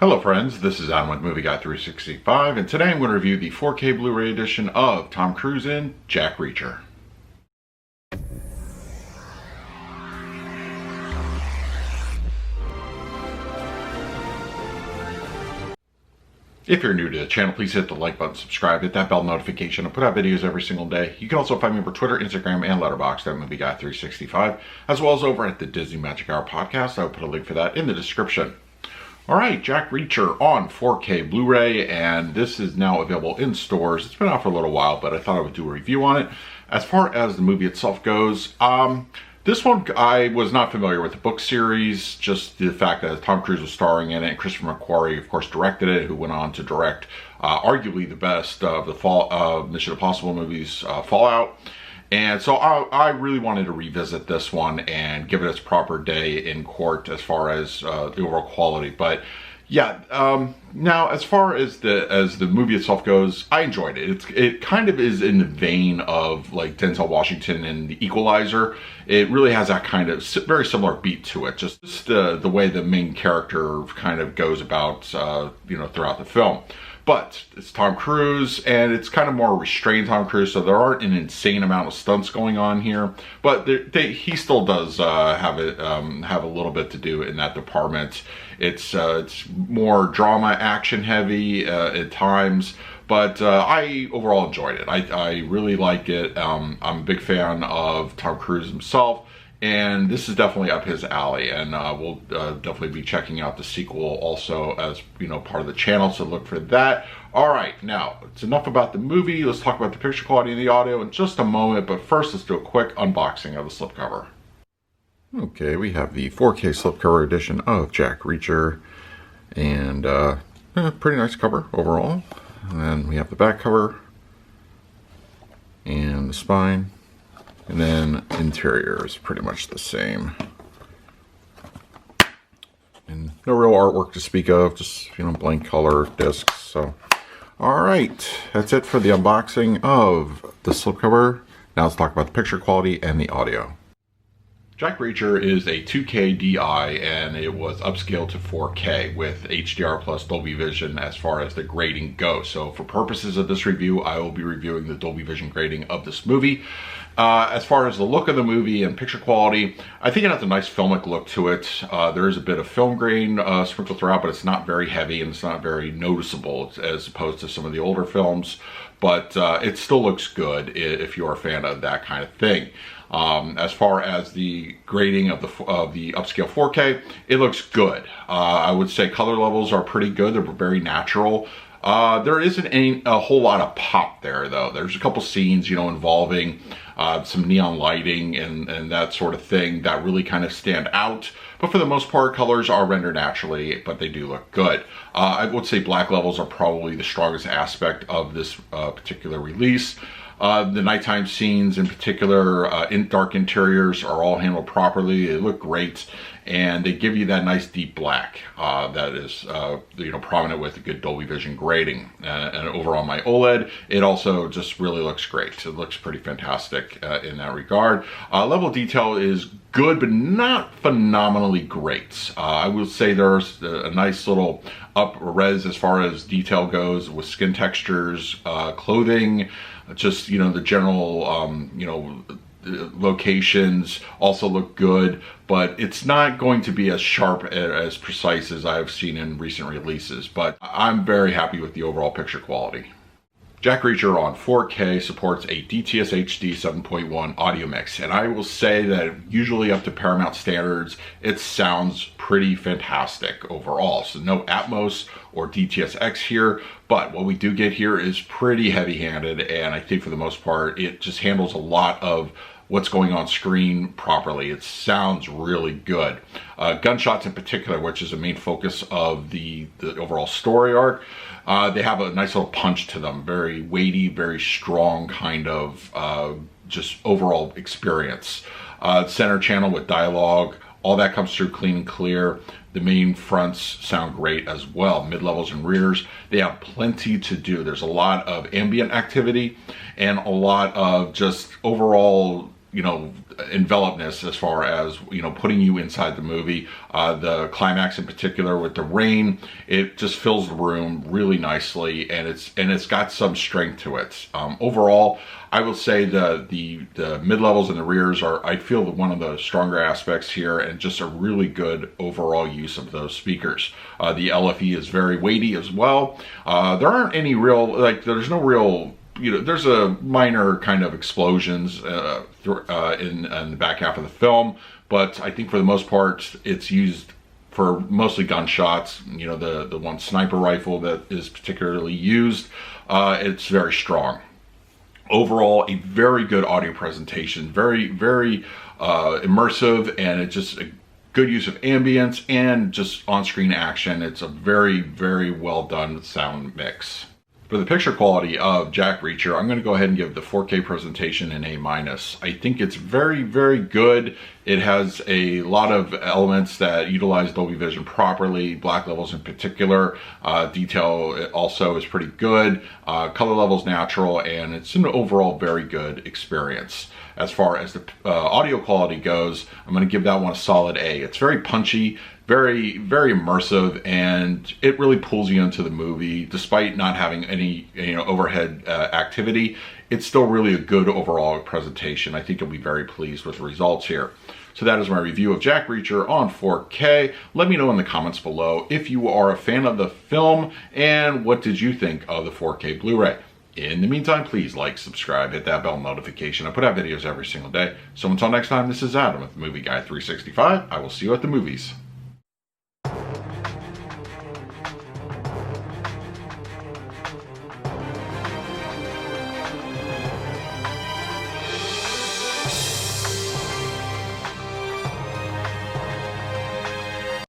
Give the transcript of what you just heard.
Hello friends, this is Adam with Movie Guy 365, and today I'm going to review the 4K Blu-ray edition of Tom Cruise in Jack Reacher. If you're new to the channel, please hit the like button, subscribe, hit that bell notification. I put out videos every single day. You can also find me over Twitter, Instagram, and Letterboxd at Movie Guy 365, as well as over at the Disney Magic Hour podcast. I'll put a link for that in the description. Alright, Jack Reacher on 4K Blu-ray, and this is now available in stores. It's been out for a little while, but I thought I would do a review on it. As far as the movie itself goes, this one I was not familiar with the book series, just the fact that Tom Cruise was starring in it, and Christopher McQuarrie, of course, directed it, who went on to direct arguably the best of the Mission Impossible movies, Fallout. And so I really wanted to revisit this one and give it its proper day in court as far as the overall quality. But yeah, now as far as the movie itself goes, I enjoyed it. It kind of is in the vein of like Denzel Washington and The Equalizer. It really has that kind of very similar beat to it. Just the way the main character kind of goes about, throughout the film. But it's Tom Cruise, and it's kind of more restrained Tom Cruise, so there aren't an insane amount of stunts going on here. But he still does have a little bit to do in that department. It's more drama, action heavy at times, but I overall enjoyed it. I really liked it. I'm a big fan of Tom Cruise himself. And this is definitely up his alley, and we'll definitely be checking out the sequel also as part of the channel, so look for that. All right, now it's enough about the movie. Let's talk about the picture quality and the audio in just a moment, but first let's do a quick unboxing of the slipcover. Okay, we have the 4K slipcover edition of Jack Reacher, and pretty nice cover overall. And then we have the back cover and the spine. And then interior is pretty much the same. And no real artwork to speak of, just, blank color discs. So, all right, that's it for the unboxing of the slipcover. Now let's talk about the picture quality and the audio. Jack Reacher is a 2K DI, and it was upscaled to 4K with HDR plus Dolby Vision as far as the grading goes. So for purposes of this review, I will be reviewing the Dolby Vision grading of this movie. As far as the look of the movie and picture quality, I think it has a nice filmic look to it. There is a bit of film grain sprinkled throughout, but it's not very heavy and it's not very noticeable as opposed to some of the older films. But it still looks good if you're a fan of that kind of thing. As far as the grading of the upscale 4K, it looks good. I would say color levels are pretty good. They're very natural. There isn't a whole lot of pop there, though. There's a couple scenes, involving some neon lighting and that sort of thing that really kind of stand out. But for the most part, colors are rendered naturally, but they do look good. I would say black levels are probably the strongest aspect of this particular release. The nighttime scenes in particular, in dark interiors, are all handled properly. They look great, and they give you that nice deep black that is prominent with a good Dolby Vision grading. And over on my OLED, it also just really looks great. It looks pretty fantastic in that regard. Level of detail is good, but not phenomenally great. I will say there's a nice little up res as far as detail goes with skin textures, clothing, just the general locations also look good, but it's not going to be as sharp, as precise as I've seen in recent releases. But I'm very happy with the overall picture quality. Jack Reacher on 4K supports a DTS HD 7.1 audio mix, and I will say that usually up to Paramount standards, it sounds pretty fantastic overall. So no Atmos or DTS-X here, but what we do get here is pretty heavy-handed, and I think for the most part, it just handles a lot of what's going on screen properly. It sounds really good. Gunshots in particular, which is a main focus of the overall story arc, they have a nice little punch to them. Very weighty, very strong kind of just overall experience. Center channel with dialogue, all that comes through clean and clear. The main fronts sound great as well. Mid-levels and rears, they have plenty to do. There's a lot of ambient activity and a lot of just overall envelopness as far as, putting you inside the movie. The climax in particular with the rain, it just fills the room really nicely, and it's got some strength to it. Overall, I will say the mid-levels and the rears are, I feel, one of the stronger aspects here, and just a really good overall use of those speakers. The LFE is very weighty as well. There aren't any real, there's no real, there's a minor kind of explosions in the back half of the film, but I think for the most part it's used for mostly gunshots. The one sniper rifle that is particularly used, it's very strong. Overall, a very good audio presentation, very, very immersive, and it's just a good use of ambience and just on-screen action. It's a very, very well done sound mix. For the picture quality of Jack Reacher, I'm going to go ahead and give the 4K presentation an A-. I think it's very, very good. It has a lot of elements that utilize Dolby Vision properly, black levels in particular. Detail also is pretty good. Color levels natural, and it's an overall very good experience. As far as the audio quality goes, I'm going to give that one a solid A. It's very punchy, very, very immersive, and it really pulls you into the movie despite not having any overhead activity. It's still really a good overall presentation. I think you'll be very pleased with the results here. So that is my review of Jack Reacher on 4K. Let me know in the comments below if you are a fan of the film, and what did you think of the 4K Blu-ray. In the meantime, please like, subscribe, hit that bell notification. I put out videos every single day. So until next time, this is Adam with Movie Guy 365. I will see you at the movies.